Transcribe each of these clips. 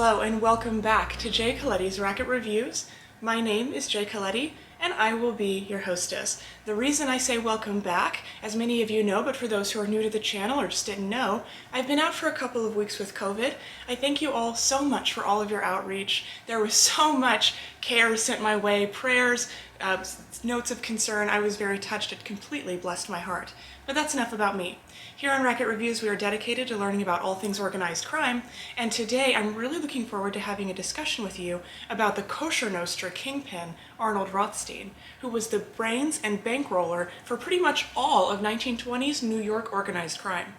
Hello and welcome back to Jay Coletti's Racket Reviews. My name is Jay Coletti and I will be your hostess. The reason I say welcome back, as many of you know, but for those who are new to the channel or just didn't know, I've been out for a couple of weeks with COVID. I thank you all so much for all of your outreach. There was so much care sent my way, prayers, notes of concern. I was very touched. It completely blessed my heart. But that's enough about me. Here on Racket Reviews, we are dedicated to learning about all things organized crime, and today I'm really looking forward to having a discussion with you about the Kosher Nostra kingpin, Arnold Rothstein, who was the brains and bankroller for pretty much all of 1920s New York organized crime.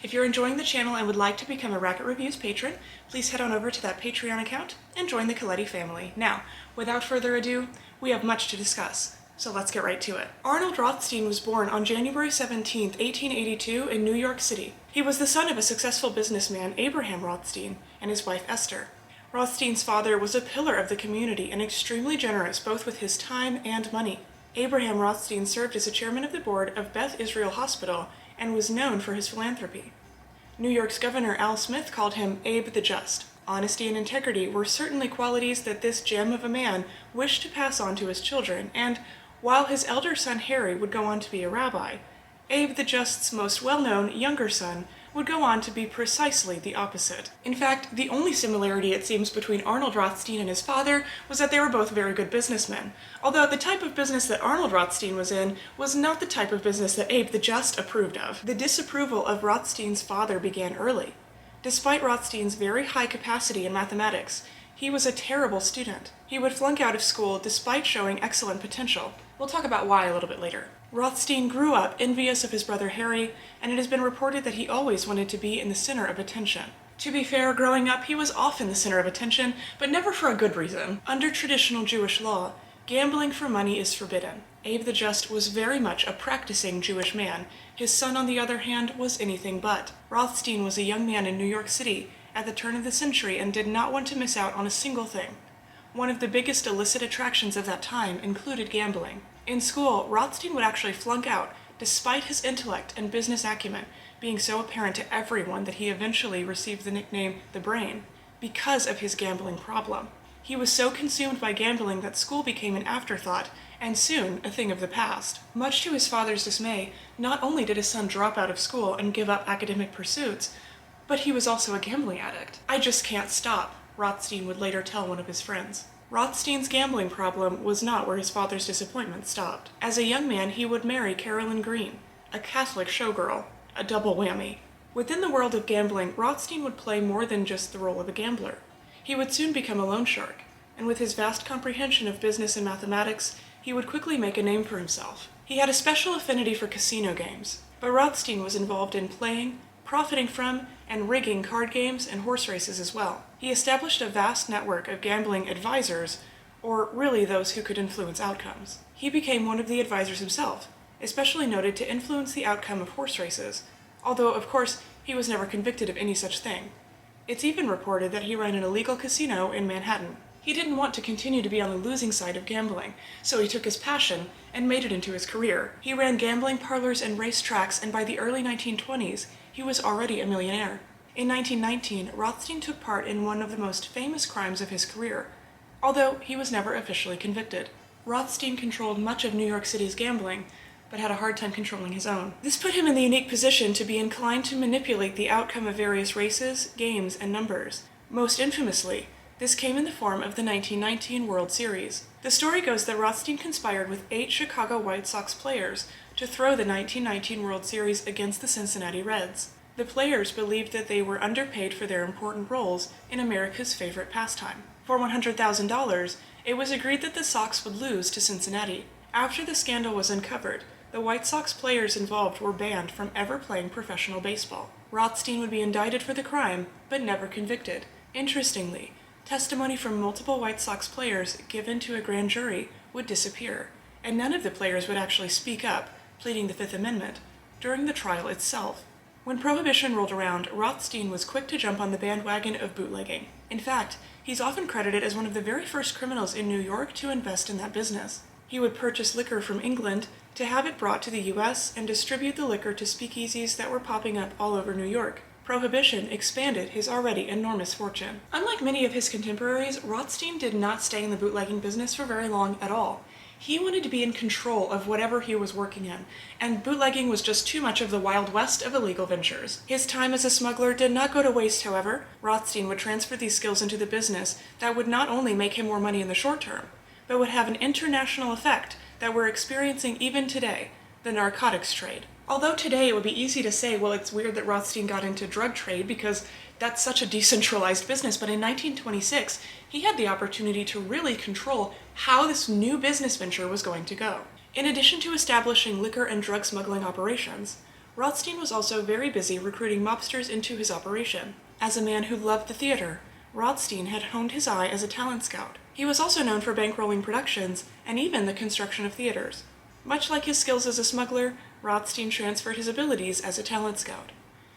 If you're enjoying the channel and would like to become a Racket Reviews patron, please head on over to that Patreon account and join the Coletti family. Now, without further ado, we have much to discuss. So let's get right to it. Arnold Rothstein was born on January 17, 1882 in New York City. He was the son of a successful businessman, Abraham Rothstein, and his wife Esther. Rothstein's father was a pillar of the community and extremely generous both with his time and money. Abraham Rothstein served as a chairman of the board of Beth Israel Hospital and was known for his philanthropy. New York's Governor Al Smith called him Abe the Just. Honesty and integrity were certainly qualities that this gem of a man wished to pass on to his children, and while his elder son Harry would go on to be a rabbi, Abe the Just's most well-known younger son would go on to be precisely the opposite. In fact, the only similarity it seems between Arnold Rothstein and his father was that they were both very good businessmen, although the type of business that Arnold Rothstein was in was not the type of business that Abe the Just approved of. The disapproval of Rothstein's father began early. Despite Rothstein's very high capacity in mathematics, he was a terrible student. He would flunk out of school despite showing excellent potential. We'll talk about why a little bit later. Rothstein grew up envious of his brother Harry, and it has been reported that he always wanted to be in the center of attention. To be fair, growing up, he was often the center of attention, but never for a good reason. Under traditional Jewish law, gambling for money is forbidden. Abe the Just was very much a practicing Jewish man. His son, on the other hand, was anything but. Rothstein was a young man in New York City at the turn of the century and did not want to miss out on a single thing. One of the biggest illicit attractions of that time included gambling. In school, Rothstein would actually flunk out, despite his intellect and business acumen being so apparent to everyone that he eventually received the nickname the Brain, because of his gambling problem. He was so consumed by gambling that school became an afterthought, and soon a thing of the past. Much to his father's dismay, not only did his son drop out of school and give up academic pursuits, but he was also a gambling addict. "I just can't stop," Rothstein would later tell one of his friends. Rothstein's gambling problem was not where his father's disappointment stopped. As a young man, he would marry Carolyn Green, a Catholic showgirl, a double whammy. Within the world of gambling, Rothstein would play more than just the role of a gambler. He would soon become a loan shark, and with his vast comprehension of business and mathematics, he would quickly make a name for himself. He had a special affinity for casino games, but Rothstein was involved in playing, profiting from, and rigging card games and horse races as well. He established a vast network of gambling advisors, or really those who could influence outcomes. He became one of the advisors himself, especially noted to influence the outcome of horse races, although of course he was never convicted of any such thing. It's even reported that he ran an illegal casino in Manhattan. He didn't want to continue to be on the losing side of gambling, so he took his passion and made it into his career. He ran gambling parlors and racetracks, and by the early 1920s, he was already a millionaire. In 1919, Rothstein took part in one of the most famous crimes of his career, although he was never officially convicted. Rothstein controlled much of New York City's gambling, but had a hard time controlling his own. This put him in the unique position to be inclined to manipulate the outcome of various races, games, and numbers. Most infamously, this came in the form of the 1919 World Series. The story goes that Rothstein conspired with 8 Chicago White Sox players to throw the 1919 World Series against the Cincinnati Reds. The players believed that they were underpaid for their important roles in America's favorite pastime. For $100,000, it was agreed that the Sox would lose to Cincinnati. After the scandal was uncovered, the White Sox players involved were banned from ever playing professional baseball. Rothstein would be indicted for the crime, but never convicted. Interestingly, testimony from multiple White Sox players given to a grand jury would disappear, and none of the players would actually speak up, pleading the Fifth Amendment, during the trial itself. When Prohibition rolled around, Rothstein was quick to jump on the bandwagon of bootlegging. In fact, he's often credited as one of the very first criminals in New York to invest in that business. He would purchase liquor from England to have it brought to the US and distribute the liquor to speakeasies that were popping up all over New York. Prohibition expanded his already enormous fortune. Unlike many of his contemporaries, Rothstein did not stay in the bootlegging business for very long at all. He wanted to be in control of whatever he was working in, and bootlegging was just too much of the Wild West of illegal ventures. His time as a smuggler did not go to waste, however. Rothstein would transfer these skills into the business that would not only make him more money in the short term, but would have an international effect that we're experiencing even today, the narcotics trade. Although today it would be easy to say, well, it's weird that Rothstein got into drug trade because that's such a decentralized business, but in 1926, he had the opportunity to really control how this new business venture was going to go. In addition to establishing liquor and drug smuggling operations, Rothstein was also very busy recruiting mobsters into his operation. As a man who loved the theater, Rothstein had honed his eye as a talent scout. He was also known for bankrolling productions and even the construction of theaters. Much like his skills as a smuggler, Rothstein transferred his abilities as a talent scout.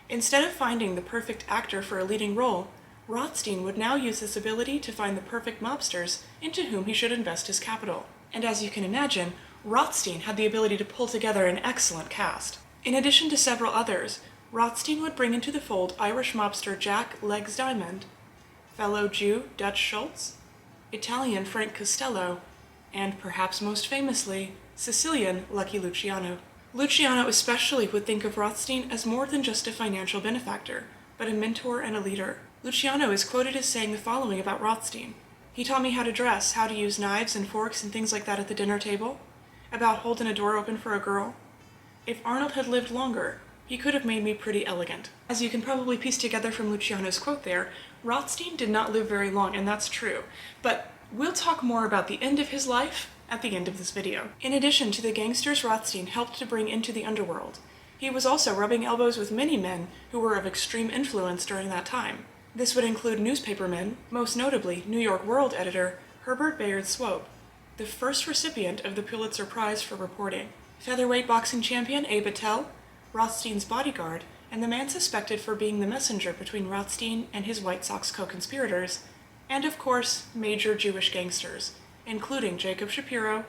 Instead of finding the perfect actor for a leading role, Rothstein would now use this ability to find the perfect mobsters into whom he should invest his capital. And as you can imagine, Rothstein had the ability to pull together an excellent cast. In addition to several others, Rothstein would bring into the fold Irish mobster Jack Legs Diamond, fellow Jew Dutch Schultz, Italian Frank Costello, and perhaps most famously, Sicilian Lucky Luciano. Luciano especially would think of Rothstein as more than just a financial benefactor, but a mentor and a leader. Luciano is quoted as saying the following about Rothstein. He taught me how to dress, how to use knives and forks and things like that at the dinner table, about holding a door open for a girl. If Arnold had lived longer, he could have made me pretty elegant. As you can probably piece together from Luciano's quote there, Rothstein did not live very long, and that's true. But we'll talk more about the end of his life at the end of this video. In addition to the gangsters Rothstein helped to bring into the underworld, he was also rubbing elbows with many men who were of extreme influence during that time. This would include newspapermen, most notably New York World editor Herbert Bayard Swope, the first recipient of the Pulitzer Prize for reporting, featherweight boxing champion Abe Attell, Rothstein's bodyguard, and the man suspected for being the messenger between Rothstein and his White Sox co-conspirators, and of course, major Jewish gangsters, including Jacob Shapiro,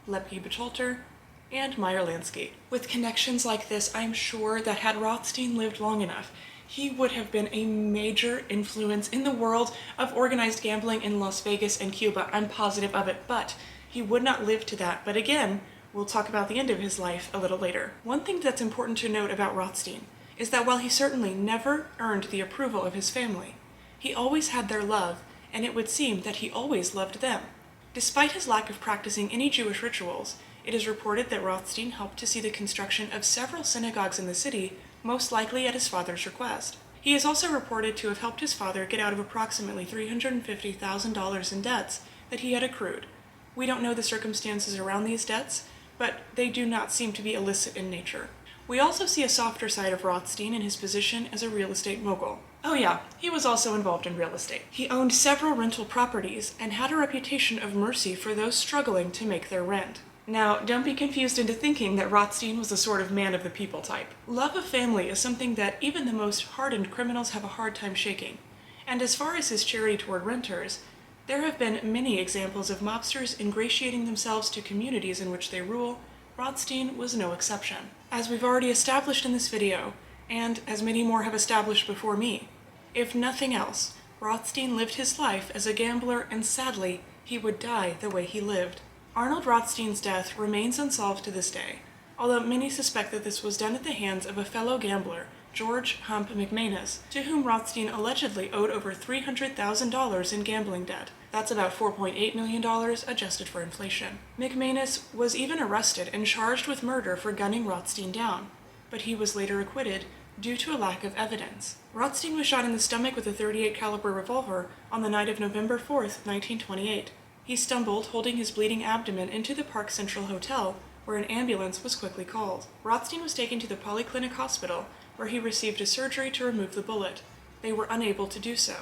Lepke Bachelter, and Meyer Lansky. With connections like this, I'm sure that had Rothstein lived long enough, he would have been a major influence in the world of organized gambling in Las Vegas and Cuba. I'm positive of it, but he would not live to that. But again, we'll talk about the end of his life a little later. One thing that's important to note about Rothstein is that while he certainly never earned the approval of his family, he always had their love, and it would seem that he always loved them. Despite his lack of practicing any Jewish rituals, it is reported that Rothstein helped to see the construction of several synagogues in the city, most likely at his father's request. He is also reported to have helped his father get out of approximately $350,000 in debts that he had accrued. We don't know the circumstances around these debts, but they do not seem to be illicit in nature. We also see a softer side of Rothstein in his position as a real estate mogul. Oh yeah, he was also involved in real estate. He owned several rental properties and had a reputation of mercy for those struggling to make their rent. Now, don't be confused into thinking that Rothstein was a sort of man of the people type. Love of family is something that even the most hardened criminals have a hard time shaking. And as far as his charity toward renters, there have been many examples of mobsters ingratiating themselves to communities in which they rule. Rothstein was no exception. As we've already established in this video, and as many more have established before me, if nothing else, Rothstein lived his life as a gambler, and sadly, he would die the way he lived. Arnold Rothstein's death remains unsolved to this day, although many suspect that this was done at the hands of a fellow gambler, George Hump McManus, to whom Rothstein allegedly owed over $300,000 in gambling debt. That's about $4.8 million adjusted for inflation. McManus was even arrested and charged with murder for gunning Rothstein down, but he was later acquitted due to a lack of evidence. Rothstein was shot in the stomach with a .38 caliber revolver on the night of November 4th, 1928. He stumbled, holding his bleeding abdomen, into the Park Central Hotel, where an ambulance was quickly called. Rothstein was taken to the Polyclinic Hospital, where he received a surgery to remove the bullet. They were unable to do so.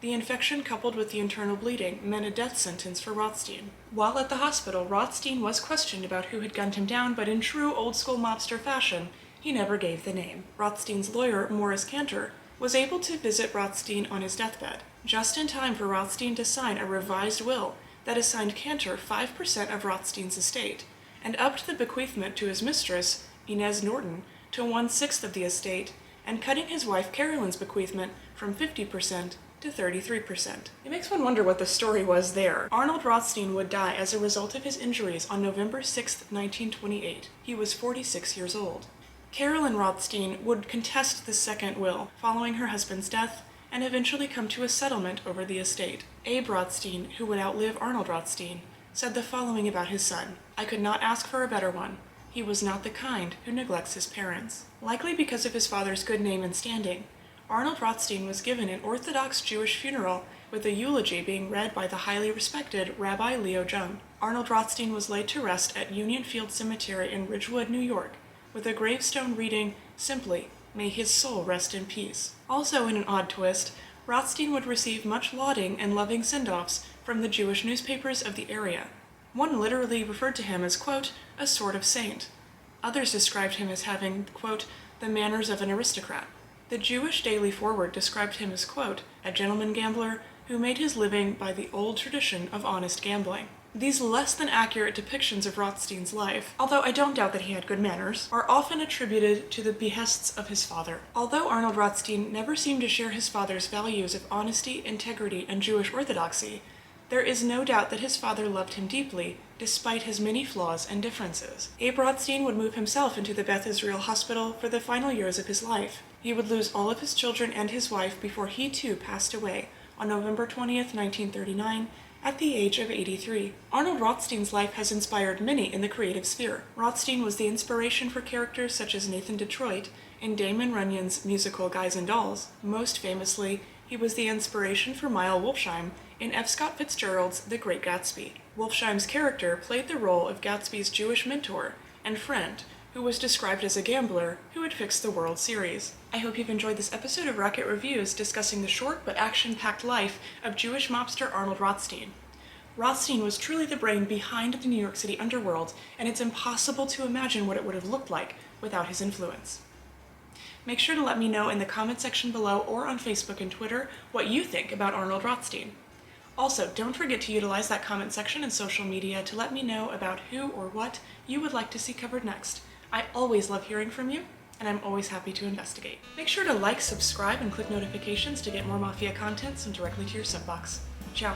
The infection, coupled with the internal bleeding, meant a death sentence for Rothstein. While at the hospital, Rothstein was questioned about who had gunned him down, but in true old-school mobster fashion, he never gave the name. Rothstein's lawyer, Morris Cantor, was able to visit Rothstein on his deathbed, just in time for Rothstein to sign a revised will that assigned Cantor 5% of Rothstein's estate, and upped the bequeathment to his mistress, Inez Norton, to 1/6 of the estate, and cutting his wife Carolyn's bequeathment from 50% to 33%. It makes one wonder what the story was there. Arnold Rothstein would die as a result of his injuries on November 6, 1928. He was 46 years old. Carolyn Rothstein would contest the second will following her husband's death and eventually come to a settlement over the estate. Abe Rothstein, who would outlive Arnold Rothstein, said the following about his son: "I could not ask for a better one. He was not the kind who neglects his parents." Likely because of his father's good name and standing, Arnold Rothstein was given an Orthodox Jewish funeral with a eulogy being read by the highly respected Rabbi Leo Jung. Arnold Rothstein was laid to rest at Union Field Cemetery in Ridgewood, New York, with a gravestone reading simply, "May his soul rest in peace." Also in an odd twist, Rothstein would receive much lauding and loving send-offs from the Jewish newspapers of the area. One literally referred to him as, quote, "a sort of saint." Others described him as having, quote, "the manners of an aristocrat." The Jewish Daily Forward described him as, quote, "a gentleman gambler who made his living by the old tradition of honest gambling." These less than accurate depictions of Rothstein's life, although I don't doubt that he had good manners, are often attributed to the behests of his father. Although Arnold Rothstein never seemed to share his father's values of honesty, integrity, and Jewish orthodoxy, there is no doubt that his father loved him deeply, despite his many flaws and differences. Abe Rothstein would move himself into the Beth Israel Hospital for the final years of his life. He would lose all of his children and his wife before he too passed away on November 20th, 1939, at the age of 83. Arnold Rothstein's life has inspired many in the creative sphere. Rothstein was the inspiration for characters such as Nathan Detroit in Damon Runyon's musical Guys and Dolls. Most famously, he was the inspiration for Myle Wolfsheim in F. Scott Fitzgerald's The Great Gatsby. Wolfsheim's character played the role of Gatsby's Jewish mentor and friend, who was described as a gambler who had fixed the World Series. I hope you've enjoyed this episode of Racket Reviews discussing the short but action-packed life of Jewish mobster Arnold Rothstein. Rothstein was truly the brain behind the New York City underworld, and it's impossible to imagine what it would have looked like without his influence. Make sure to let me know in the comment section below or on Facebook and Twitter what you think about Arnold Rothstein. Also, don't forget to utilize that comment section and social media to let me know about who or what you would like to see covered next. I always love hearing from you, and I'm always happy to investigate. Make sure to like, subscribe, and click notifications to get more Mafia content sent directly to your sub box. Ciao!